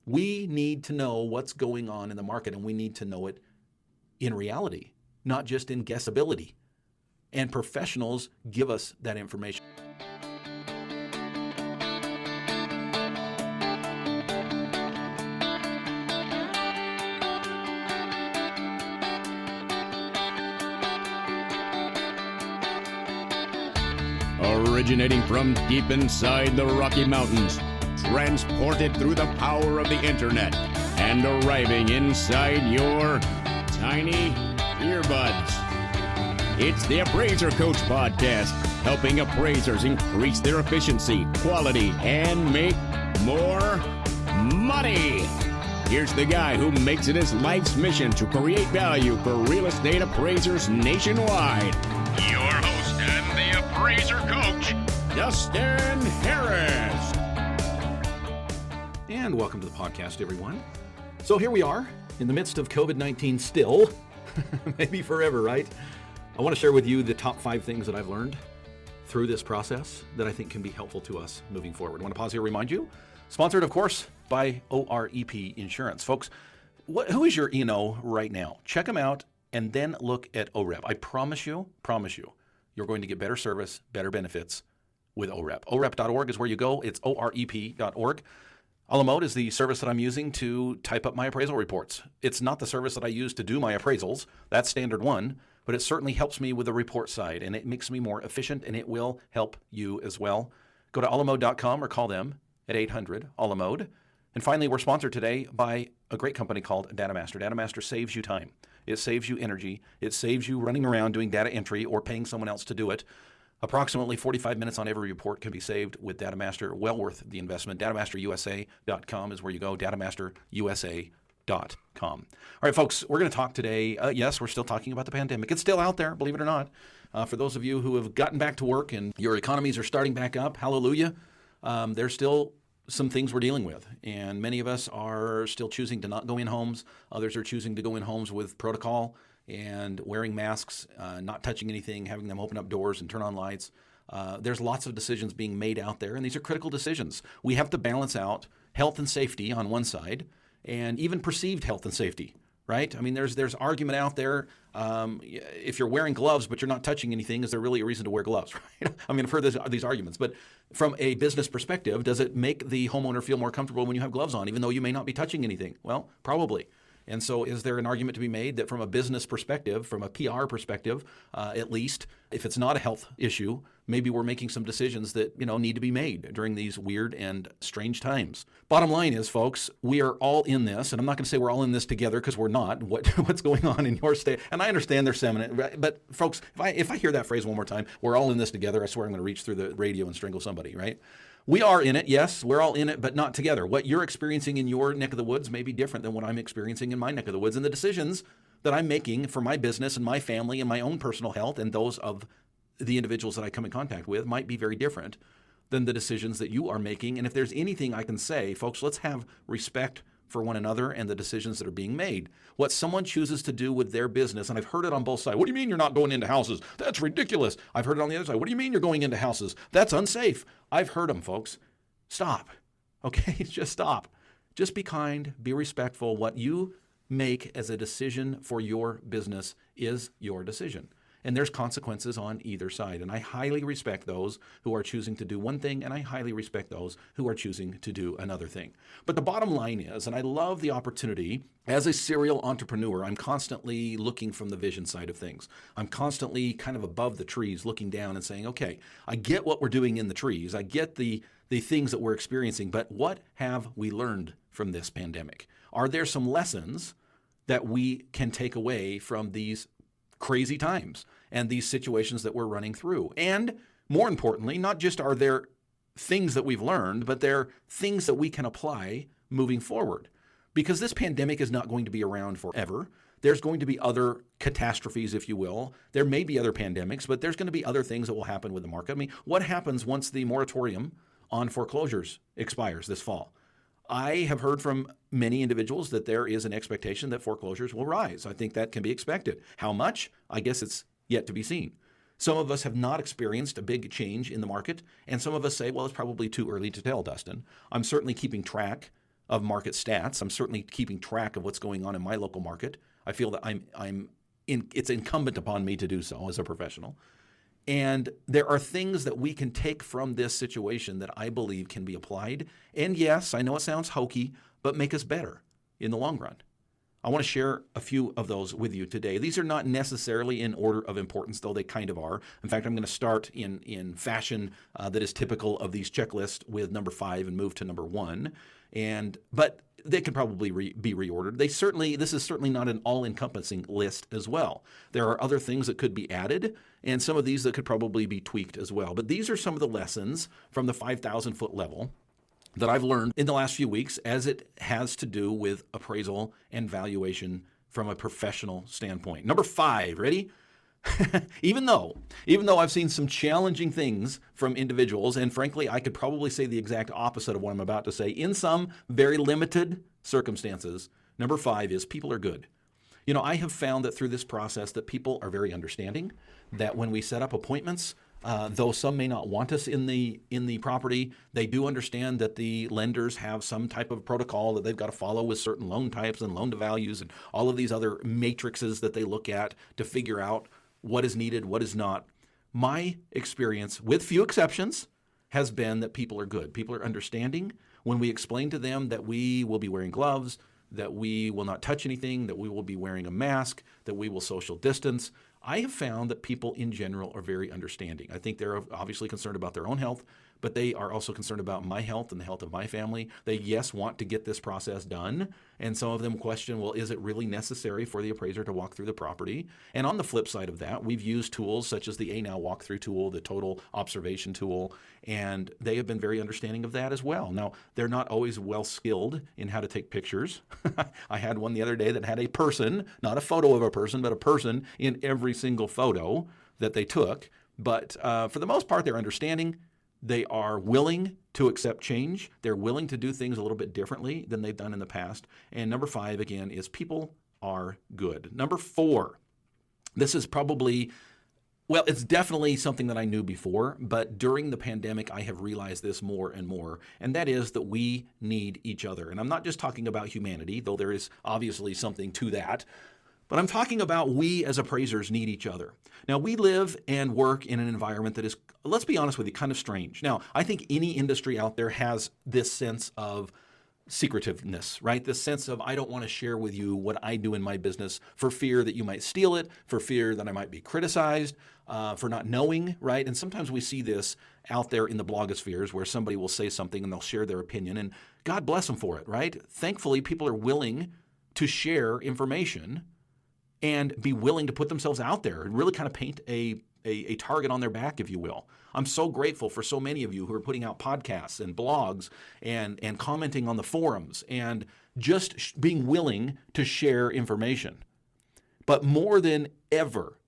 We need to know what's going on in the market, and we need to know it in reality, not just in guessability. And professionals give us that information. Originating from deep inside the Rocky Mountains, transported through the power of the internet, and arriving inside your tiny earbuds. It's the Appraiser Coach Podcast, helping appraisers increase their efficiency, quality, and make more money. Here's the guy who makes it his life's mission to create value for real estate appraisers nationwide. Your host and the Appraiser Coach, Dustin Harris. And welcome to the podcast, everyone. So here we are in the midst of COVID-19 still, maybe forever, right? I want to share with you the top 5 things that I've learned through this process that I think can be helpful to us moving forward. I want to pause here and remind you, sponsored, of course, by OREP Insurance. Folks, who is your E&O right now? Check them out and then look at OREP. I promise you, you're going to get better service, better benefits with OREP. OREP.org is where you go. It's OREP.org. A la mode is the service that I'm using to type up my appraisal reports. It's not the service that I use to do my appraisals. That's standard one, but it certainly helps me with the report side, and it makes me more efficient, and it will help you as well. Go to alamode.com or call them at 800-ALAMODE. And finally, we're sponsored today by a great company called DataMaster. DataMaster saves you time. It saves you energy. It saves you running around doing data entry or paying someone else to do it. Approximately 45 minutes on every report can be saved with DataMaster. Well worth the investment. DataMasterUSA.com is where you go. DataMasterUSA.com. All right, folks, we're going to talk today. Yes, we're still talking about the pandemic. It's still out there, believe it or not. For those of you who have gotten back to work and your economies are starting back up, hallelujah, there's still some things we're dealing with. And many of us are still choosing to not go in homes. Others are choosing to go in homes with protocol and wearing masks, not touching anything, having them open up doors and turn on lights. There's lots of decisions being made out there, and these are critical decisions. We have to balance out health and safety on one side and even perceived health and safety, right? I mean, there's argument out there. If you're wearing gloves but you're not touching anything, is there really a reason to wear gloves, right? I mean, I've heard these arguments, but from a business perspective, does it make the homeowner feel more comfortable when you have gloves on, even though you may not be touching anything? Well, probably. And so is there an argument to be made that from a business perspective, from a PR perspective, at least, if it's not a health issue, maybe we're making some decisions that, need to be made during these weird and strange times. Bottom line is, folks, we are all in this, and I'm not going to say we're all in this together because we're not. What's going on in your state? And I understand they're seminal, but folks, if I hear that phrase one more time, we're all in this together, I swear I'm going to reach through the radio and strangle somebody, right? We are in it, yes, we're all in it, but not together. What you're experiencing in your neck of the woods may be different than what I'm experiencing in my neck of the woods. And the decisions that I'm making for my business and my family and my own personal health and those of the individuals that I come in contact with might be very different than the decisions that you are making. And if there's anything I can say, folks, let's have respect for one another and the decisions that are being made. What someone chooses to do with their business, and I've heard it on both sides. What do you mean you're not going into houses? That's ridiculous. I've heard it on the other side. What do you mean you're going into houses? That's unsafe. I've heard them, folks. Stop. Okay, just stop. Just be kind, be respectful. What you make as a decision for your business is your decision. And there's consequences on either side. And I highly respect those who are choosing to do one thing, and I highly respect those who are choosing to do another thing. But the bottom line is, and I love the opportunity, as a serial entrepreneur, I'm constantly looking from the vision side of things. I'm constantly kind of above the trees looking down and saying, okay, I get what we're doing in the trees. I get the things that we're experiencing, but what have we learned from this pandemic? Are there some lessons that we can take away from these crazy times and these situations that we're running through? And more importantly, not just are there things that we've learned, but they're things that we can apply moving forward. Because this pandemic is not going to be around forever. There's going to be other catastrophes, if you will. There may be other pandemics, but there's going to be other things that will happen with the market. I mean, what happens once the moratorium on foreclosures expires this fall? I have heard from many individuals that there is an expectation that foreclosures will rise. I think that can be expected. How much? I guess it's yet to be seen. Some of us have not experienced a big change in the market, and some of us say, well, it's probably too early to tell, Dustin. I'm certainly keeping track of market stats. I'm certainly keeping track of what's going on in my local market. I feel that it's incumbent upon me to do so as a professional. And there are things that we can take from this situation that I believe can be applied. And yes, I know it sounds hokey, but make us better in the long run. I want to share a few of those with you today. These are not necessarily in order of importance, though they kind of are. In fact, I'm going to start in fashion that is typical of these checklists with number 5 and move to number 1. But they could probably be reordered. This is certainly not an all-encompassing list as well. There are other things that could be added, and some of these that could probably be tweaked as well. But these are some of the lessons from the 5,000-foot level that I've learned in the last few weeks as it has to do with appraisal and valuation from a professional standpoint. Number 5, ready? Even though I've seen some challenging things from individuals, and frankly, I could probably say the exact opposite of what I'm about to say in some very limited circumstances, number 5 is people are good. You know, I have found that through this process that people are very understanding, that when we set up appointments, though some may not want us in the property, they do understand that the lenders have some type of protocol that they've got to follow with certain loan types and loan to values and all of these other matrices that they look at to figure out what is needed, what is not. My experience, with few exceptions, has been that people are good. People are understanding. When we explain to them that we will be wearing gloves, that we will not touch anything, that we will be wearing a mask, that we will social distance, I have found that people in general are very understanding. I think they're obviously concerned about their own health, but they are also concerned about my health and the health of my family. They, yes, want to get this process done. And some of them question, well, is it really necessary for the appraiser to walk through the property? And on the flip side of that, we've used tools such as the ANOW walkthrough tool, the total observation tool, and they have been very understanding of that as well. Now, they're not always well skilled in how to take pictures. I had one the other day that had a person, not a photo of a person, but a person in every single photo that they took. But for the most part, they're understanding. They are willing to accept change. They're willing to do things a little bit differently than they've done in the past. And number 5, again, is people are good. Number 4, this is probably, well, it's definitely something that I knew before, but during the pandemic, I have realized this more and more, and that is that we need each other. And I'm not just talking about humanity, though there is obviously something to that, but I'm talking about we as appraisers need each other. Now, we live and work in an environment that is, let's be honest with you, kind of strange. Now, I think any industry out there has this sense of secretiveness, right? This sense of I don't want to share with you what I do in my business for fear that you might steal it, for fear that I might be criticized, for not knowing, right? And sometimes we see this out there in the blogospheres where somebody will say something and they'll share their opinion, and God bless them for it, right? Thankfully, people are willing to share information and be willing to put themselves out there and really kind of paint a target on their back, if you will. I'm so grateful for so many of you who are putting out podcasts and blogs and commenting on the forums and just being willing to share information. But more than ever,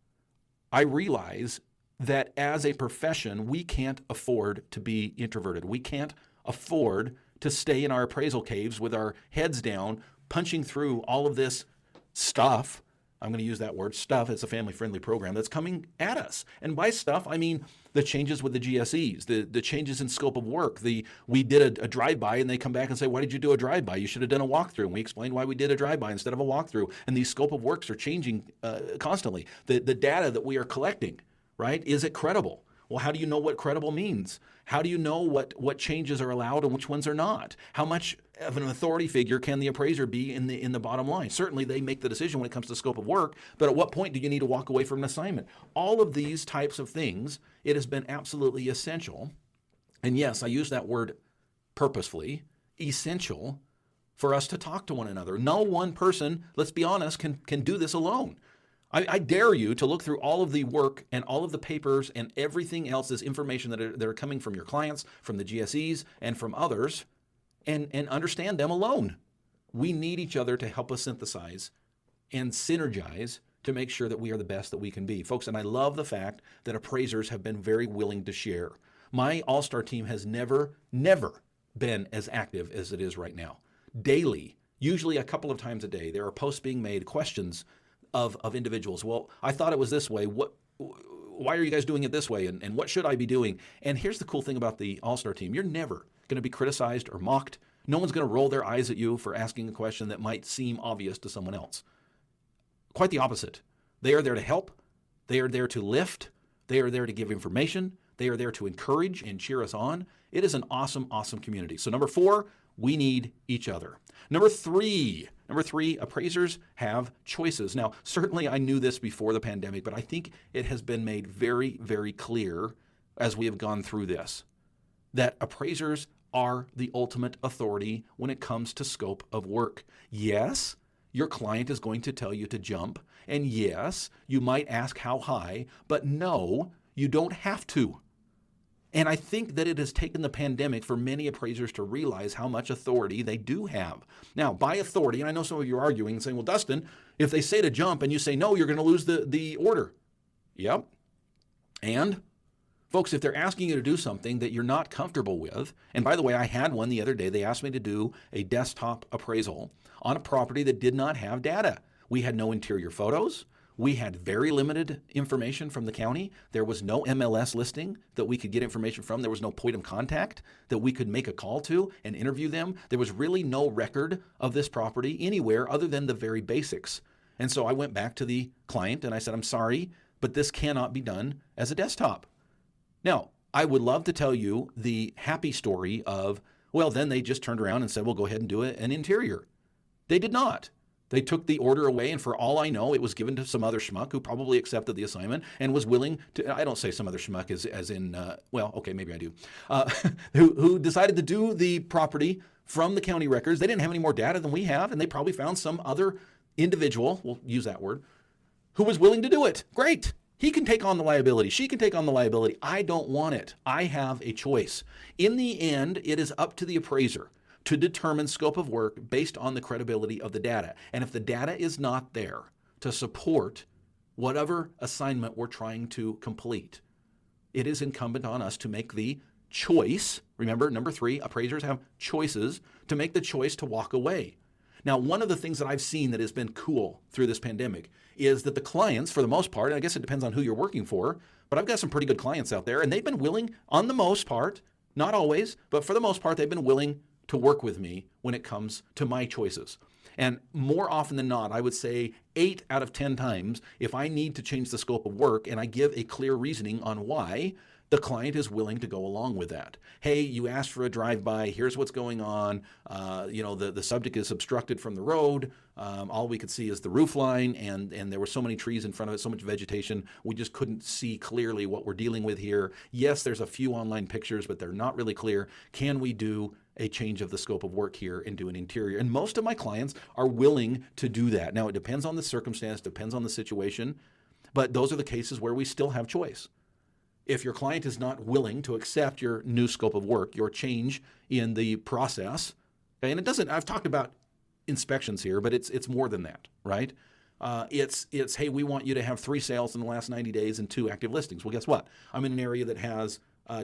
I realize that as a profession, we can't afford to be introverted. We can't afford to stay in our appraisal caves with our heads down, punching through all of this stuff. I'm going to use that word, stuff. It's a family-friendly program that's coming at us. And by stuff, I mean the changes with the GSEs, the changes in scope of work. We did a drive-by, and they come back and say, why did you do a drive-by? You should have done a walkthrough. And we explained why we did a drive-by instead of a walkthrough. And these scope of works are changing constantly. The data that we are collecting, right, is it credible? Well, how do you know what credible means? How do you know what changes are allowed and which ones are not? How much of an authority figure can the appraiser be in the bottom line? Certainly, they make the decision when it comes to scope of work, but at what point do you need to walk away from an assignment? All of these types of things, it has been absolutely essential. And yes, I use that word purposefully, essential, for us to talk to one another. No one person, let's be honest, can do this alone. I dare you to look through all of the work and all of the papers and everything else, this information that are coming from your clients, from the GSEs, and from others, and understand them alone. We need each other to help us synthesize and synergize to make sure that we are the best that we can be. Folks, and I love the fact that appraisers have been very willing to share. My all-star team has never been as active as it is right now. Daily, usually a couple of times a day, there are posts being made, questions of individuals. Well, I thought it was this way. Why are you guys doing it this way? And what should I be doing? And here's the cool thing about the All-Star team. You're never going to be criticized or mocked. No one's going to roll their eyes at you for asking a question that might seem obvious to someone else. Quite the opposite. They are there to help. They are there to lift. They are there to give information. They are there to encourage and cheer us on. It is an awesome, awesome community. So number 4, we need each other. Number three, appraisers have choices. Now, certainly I knew this before the pandemic, but I think it has been made very, very clear as we have gone through this, that appraisers are the ultimate authority when it comes to scope of work. Yes, your client is going to tell you to jump, and yes, you might ask how high, but no, you don't have to. And I think that it has taken the pandemic for many appraisers to realize how much authority they do have. Now, by authority, and I know some of you are arguing and saying, well, Dustin, if they say to jump and you say no, you're going to lose the order. Yep. And folks, if they're asking you to do something that you're not comfortable with, and by the way, I had one the other day, they asked me to do a desktop appraisal on a property that did not have data. We had no interior photos. We had very limited information from the county. There was no MLS listing that we could get information from. There was no point of contact that we could make a call to and interview them. There was really no record of this property anywhere other than the very basics. And so I went back to the client and I said, I'm sorry, but this cannot be done as a desktop. Now, I would love to tell you the happy story of, well, then they just turned around and said, well, go ahead and do an interior. They did not. They took the order away, and for all I know, it was given to some other schmuck who probably accepted the assignment and was willing to, I don't say some other schmuck as in, well, okay, maybe I do, who decided to do the property from the county records. They didn't have any more data than we have, and they probably found some other individual, we'll use that word, who was willing to do it. Great. He can take on the liability. She can take on the liability. I don't want it. I have a choice. In the end, it is up to the appraiser to determine scope of work based on the credibility of the data. And if the data is not there to support whatever assignment we're trying to complete, it is incumbent on us to make the choice. Remember, number 3, appraisers have choices, to make the choice to walk away. Now, one of the things that I've seen that has been cool through this pandemic is that the clients, for the most part, and I guess it depends on who you're working for, but I've got some pretty good clients out there, and they've been willing, on the most part, not always, but for the most part, they've been willing to work with me when it comes to my choices. And more often than not, I would say 8 out of 10 times, if I need to change the scope of work and I give a clear reasoning on why, the client is willing to go along with that. Hey, you asked for a drive-by. Here's what's going on. The subject is obstructed from the road. All we could see is the roof line, and there were so many trees in front of it, so much vegetation. We just couldn't see clearly what we're dealing with here. Yes, there's a few online pictures, but they're not really clear. Can we do a change of the scope of work here and do an interior? And most of my clients are willing to do that. Now, it depends on the circumstance, depends on the situation, but those are the cases where we still have choice. If your client is not willing to accept your new scope of work, your change in the process, okay, and it doesn't, I've talked about inspections here, but it's more than that, right? It's hey, we want you to have 3 sales in the last 90 days and 2 active listings. Well, guess what? I'm in an area that has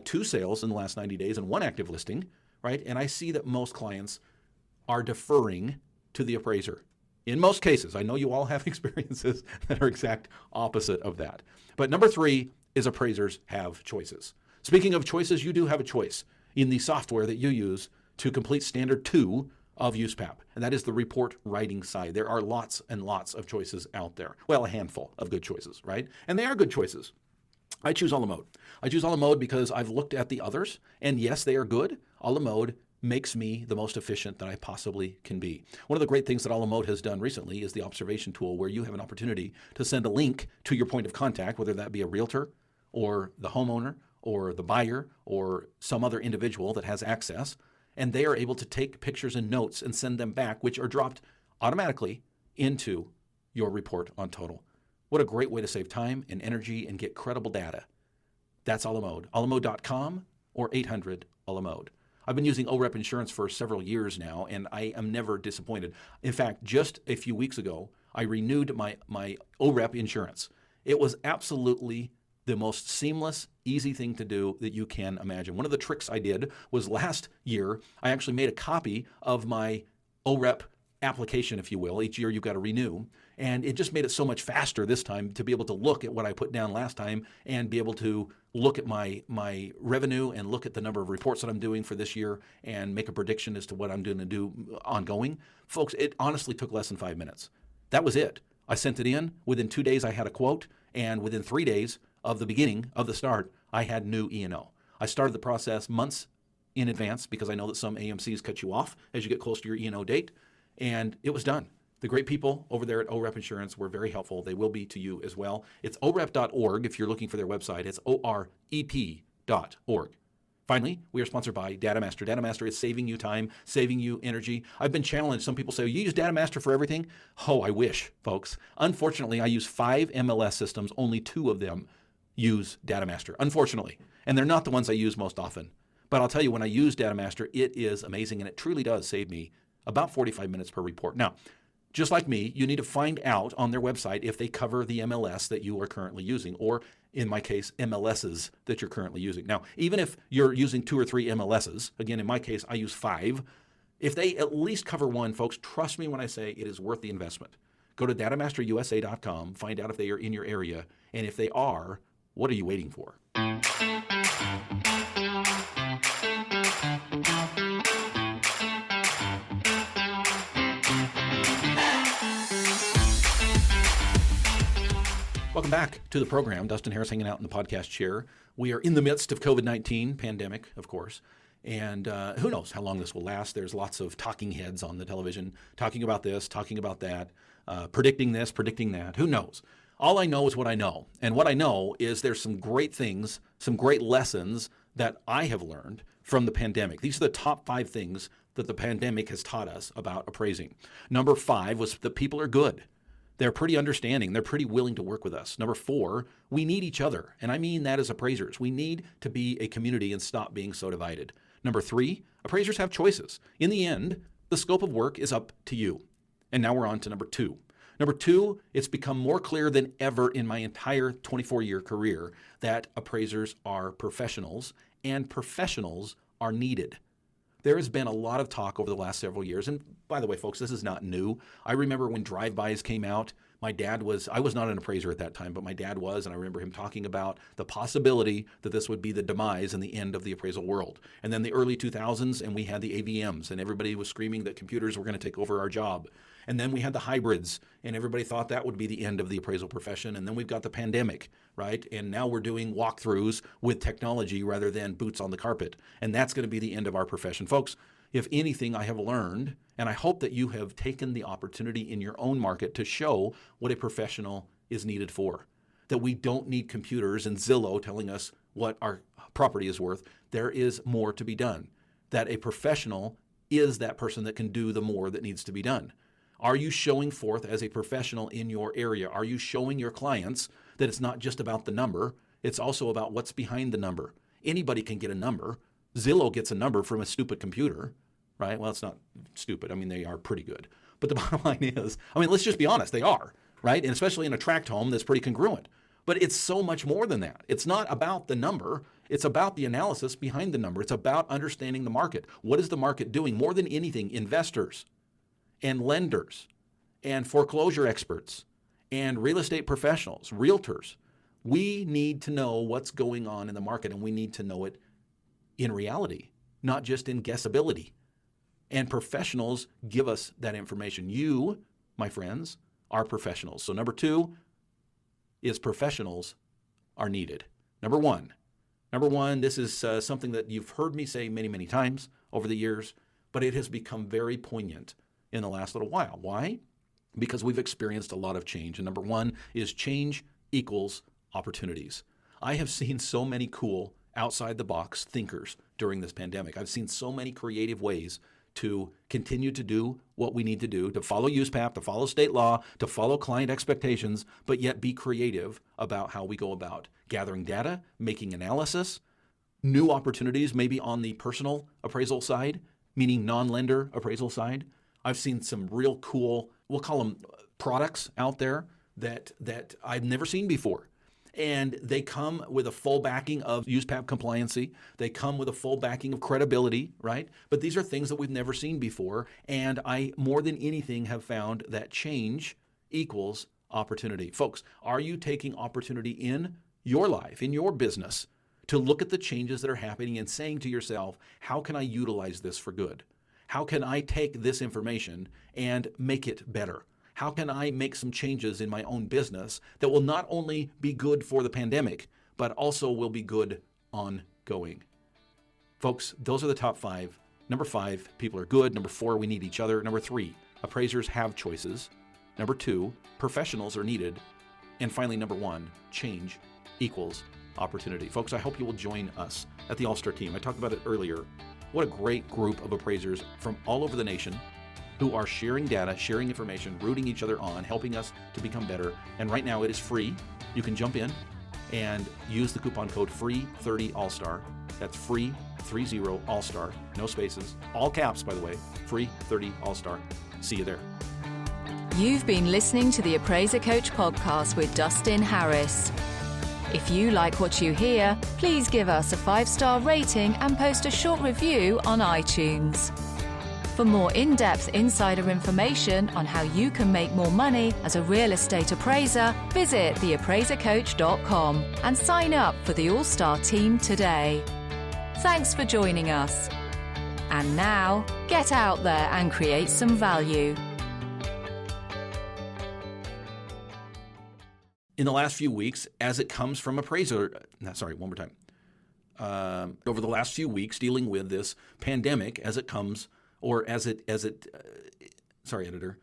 2 sales in the last 90 days and 1 active listing, right? And I see that most clients are deferring to the appraiser. In most cases, I know you all have experiences that are exact opposite of that. But number 3 is appraisers have choices. Speaking of choices, you do have a choice in the software that you use to complete standard 2 of USPAP, and that is the report writing side. There are lots and lots of choices out there. Well, a handful of good choices, right? And they are good choices. I choose a la mode. I choose a la mode because I've looked at the others, and yes, they are good. A la mode makes me the most efficient that I possibly can be. One of the great things that a la mode has done recently is the observation tool, where you have an opportunity to send a link to your point of contact, whether that be a realtor or the homeowner or the buyer or some other individual that has access, and they are able to take pictures and notes and send them back, which are dropped automatically into your report on total. What a great way to save time and energy and get credible data. That's a la mode. alamode.com or 800-ALA-MODE. I've been using OREP insurance for several years now, and I am never disappointed. In fact, just a few weeks ago, I renewed my OREP insurance. It was absolutely the most seamless, easy thing to do that you can imagine. One of the tricks I did was last year, I actually made a copy of my OREP application, if you will. Each year you've got to renew. And it just made it so much faster this time to be able to look at what I put down last time and be able to look at my revenue and look at the number of reports that I'm doing for this year and make a prediction as to what I'm going to do ongoing. Folks, it honestly took less than 5 minutes. That was it. I sent it in. Within 2 days, I had a quote. And within 3 days of the beginning of the start, I had new E&O. I started the process months in advance because I know that some AMCs cut you off as you get close to your E&O date. And it was done. The great people over there at OREP Insurance were very helpful. They will be to you as well. It's orep.org if you're looking for their website. It's orep.org. Finally, we are sponsored by DataMaster. DataMaster is saving you time, saving you energy. I've been challenged. Some people say, you use DataMaster for everything? Oh, I wish, folks. Unfortunately, I use 5 MLS systems. Only 2 of them use DataMaster, unfortunately. And they're not the ones I use most often. But I'll tell you, when I use DataMaster, it is amazing, and it truly does save me about 45 minutes per report. Now, just like me, you need to find out on their website if they cover the MLS that you are currently using, or in my case, MLSs that you're currently using. Now, even if you're using 2 or 3 MLSs, again, in my case, I use 5, if they at least cover one, folks, trust me when I say it is worth the investment. Go to datamasterusa.com, find out if they are in your area, and if they are, what are you waiting for? Welcome back to the program. Dustin Harris hanging out in the podcast chair. We are in the midst of COVID-19 pandemic, of course, and who knows how long this will last. There's lots of talking heads on the television talking about this, talking about that, predicting this, predicting that. Who knows? All I know is what I know. And what I know is there's some great things, some great lessons that I have learned from the pandemic. These are the top 5 things that the pandemic has taught us about appraising. Number 5 was that people are good. They're pretty understanding. They're pretty willing to work with us. Number 4, we need each other. And I mean that as appraisers. We need to be a community and stop being so divided. Number 3, appraisers have choices. In the end, the scope of work is up to you. And now we're on to number 2. Number 2, it's become more clear than ever in my entire 24-year career that appraisers are professionals and professionals are needed. There has been a lot of talk over the last several years. And by the way, folks, this is not new. I remember when drive-bys came out, I was not an appraiser at that time, but my dad was, and I remember him talking about the possibility that this would be the demise and the end of the appraisal world. And then the early 2000s, and we had the AVMs, and everybody was screaming that computers were going to take over our job. And then we had the hybrids, and everybody thought that would be the end of the appraisal profession. And then we've got the pandemic, right? And now we're doing walkthroughs with technology rather than boots on the carpet. And that's going to be the end of our profession. Folks, if anything I have learned, and I hope that you have taken the opportunity in your own market to show what a professional is needed for, that we don't need computers and Zillow telling us what our property is worth. There is more to be done, that a professional is that person that can do the more that needs to be done. Are you showing forth as a professional in your area? Are you showing your clients that it's not just about the number, it's also about what's behind the number? Anybody can get a number. Zillow gets a number from a stupid computer, right? Well, it's not stupid. I mean, they are pretty good. But the bottom line is, let's just be honest, they are, right? And especially in a tract home that's pretty congruent. But it's so much more than that. It's not about the number. It's about the analysis behind the number. It's about understanding the market. What is the market doing? More than anything, investors and lenders and foreclosure experts and real estate professionals, realtors, we need to know what's going on in the market, and we need to know it in reality, not just in guessability. And professionals give us that information. You, my friends, are professionals. So number 2 is professionals are needed. Number one, this is something that you've heard me say many, many times over the years, but it has become very poignant in the last little while. Why? Because we've experienced a lot of change. And number 1 is change equals opportunities. I have seen so many cool outside the box thinkers during this pandemic. I've seen so many creative ways to continue to do what we need to do, to follow USPAP, to follow state law, to follow client expectations, but yet be creative about how we go about gathering data, making analysis, new opportunities maybe on the personal appraisal side, meaning non-lender appraisal side. I've seen some real cool, we'll call them products out there that I've never seen before. And they come with a full backing of USPAP compliancy. They come with a full backing of credibility, right? But these are things that we've never seen before. And I, more than anything, have found that change equals opportunity. Folks, are you taking opportunity in your life, in your business, to look at the changes that are happening and saying to yourself, how can I utilize this for good? How can I take this information and make it better? How can I make some changes in my own business that will not only be good for the pandemic, but also will be good ongoing? Folks, those are the top 5. Number 5, people are good. Number 4, we need each other. Number 3, appraisers have choices. Number 2, professionals are needed. And finally, number 1, change equals opportunity. Folks, I hope you will join us at the All-Star team. I talked about it earlier. What a great group of appraisers from all over the nation who are sharing data, sharing information, rooting each other on, helping us to become better. And right now it is free. You can jump in and use the coupon code FREE30ALLSTAR. That's FREE30 ALLSTAR. No spaces. All caps, by the way. FREE30 ALLSTAR. See you there. You've been listening to the Appraiser Coach podcast with Dustin Harris. If you like what you hear, please give us a 5-star rating and post a short review on iTunes. For more in-depth insider information on how you can make more money as a real estate appraiser, visit theappraisercoach.com and sign up for the All-Star team today. Thanks for joining us. And now, get out there and create some value. In the last few weeks, as it comes from appraiser, over the last few weeks, dealing with this pandemic as it comes, or as it, sorry, editor,